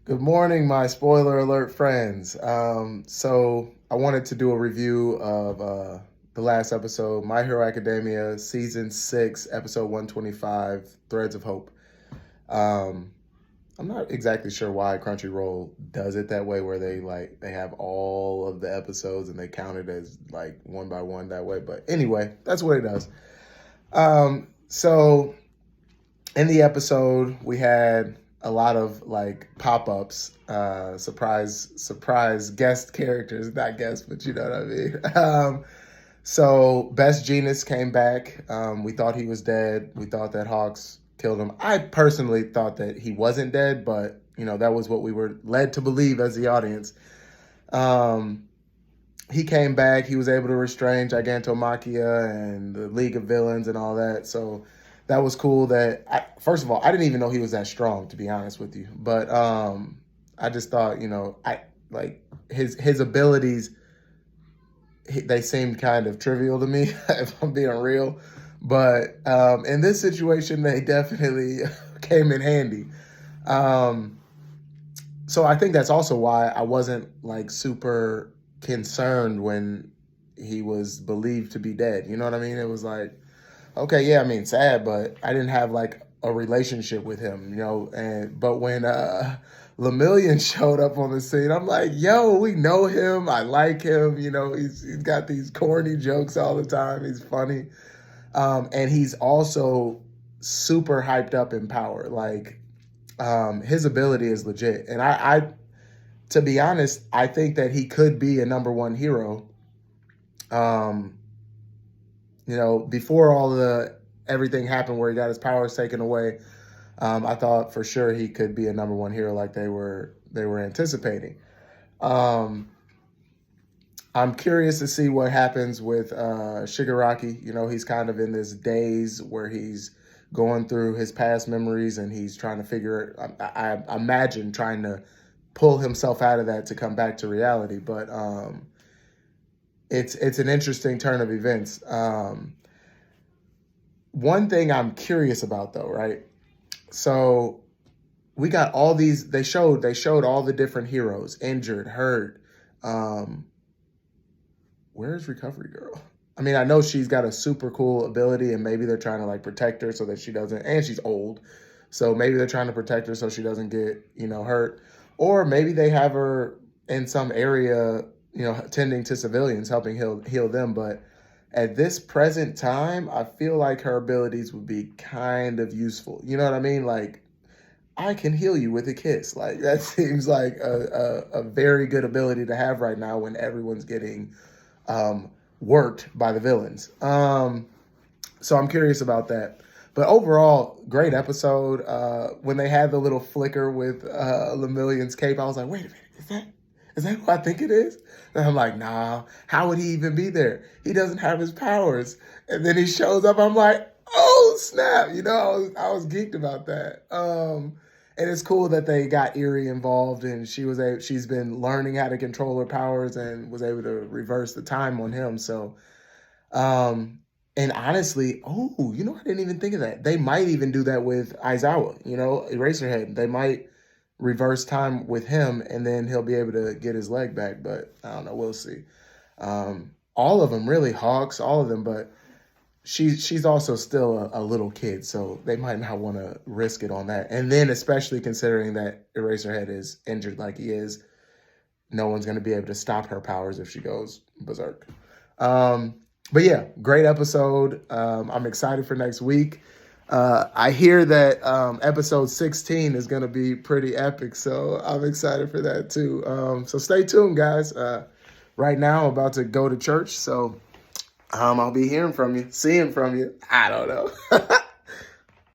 Good morning, my spoiler alert friends. So I wanted to do a review of the last episode, My Hero Academia, Season 6, Episode 125, Threads of Hope. Um, I'm not exactly sure why Crunchyroll does it that way, where they have all of the episodes and they count it as like one by one that way. But anyway, that's what it does. So in the episode, we had a lot of like pop-ups, surprise guest characters, not guests, but you know what I mean. So Best Genius came back. We thought he was dead. We thought that Hawks killed him. I personally thought that he wasn't dead, but you know, that was what we were led to believe as the audience. He came back. He was able to restrain Gigantomachia and the League of Villains and all that. So that was cool. First of all, I didn't even know he was that strong, to be honest with you. But I just thought, I like his abilities. They seemed kind of trivial to me, if I'm being real. But in this situation, they definitely came in handy. So I think that's also why I wasn't like super concerned when he was believed to be dead. You know what I mean? It was like, okay, yeah, I mean, sad, but I didn't have like a relationship with him, but when Lemillion showed up on the scene, I'm like, yo, we know him. I like him. He's got these corny jokes all the time. He's funny. And he's also super hyped up in power. Like, his ability is legit. And I to be honest, I think that he could be a number one hero. Before everything happened where he got his powers taken away, I thought for sure he could be a number one hero like they were anticipating. I'm curious to see what happens with Shigaraki. He's kind of in this daze where he's going through his past memories and he's trying to I imagine trying to pull himself out of that to come back to reality. But it's an interesting turn of events. One thing I'm curious about though, right? So we got all these. They showed all the different heroes, injured, hurt. Where's Recovery Girl? I mean, I know she's got a super cool ability, and maybe they're trying to like protect her so that she doesn't. And she's old, so maybe they're trying to protect her so she doesn't get hurt, or maybe they have her in some area, tending to civilians, helping heal them. But at this present time, I feel like her abilities would be kind of useful. You know what I mean? Like, I can heal you with a kiss. Like, that seems like a very good ability to have right now when everyone's getting worked by the villains. So I'm curious about that. But overall, great episode. When they had the little flicker with Lemillion's cape, I was like, wait a minute, is that who I think it is? And I'm like, nah, how would he even be there? He doesn't have his powers. And then he shows up, I'm like, oh, snap. I was geeked about that. And it's cool that they got Eerie involved, and she's been learning how to control her powers and was able to reverse the time on him. So, and honestly, I didn't even think of that. They might even do that with Aizawa, Eraserhead. They might reverse time with him, and then he'll be able to get his leg back. But I don't know. We'll see. All of them, really, Hawks, all of them, but she's also still a little kid, so they might not want to risk it on that. And then especially considering that Eraserhead is injured like he is, no one's going to be able to stop her powers if she goes berserk. But yeah, great episode. I'm excited for next week. I hear that episode 16 is going to be pretty epic, so I'm excited for that too. So stay tuned, guys. Right now, I'm about to go to church, so I'll be hearing from you, seeing from you. I don't know.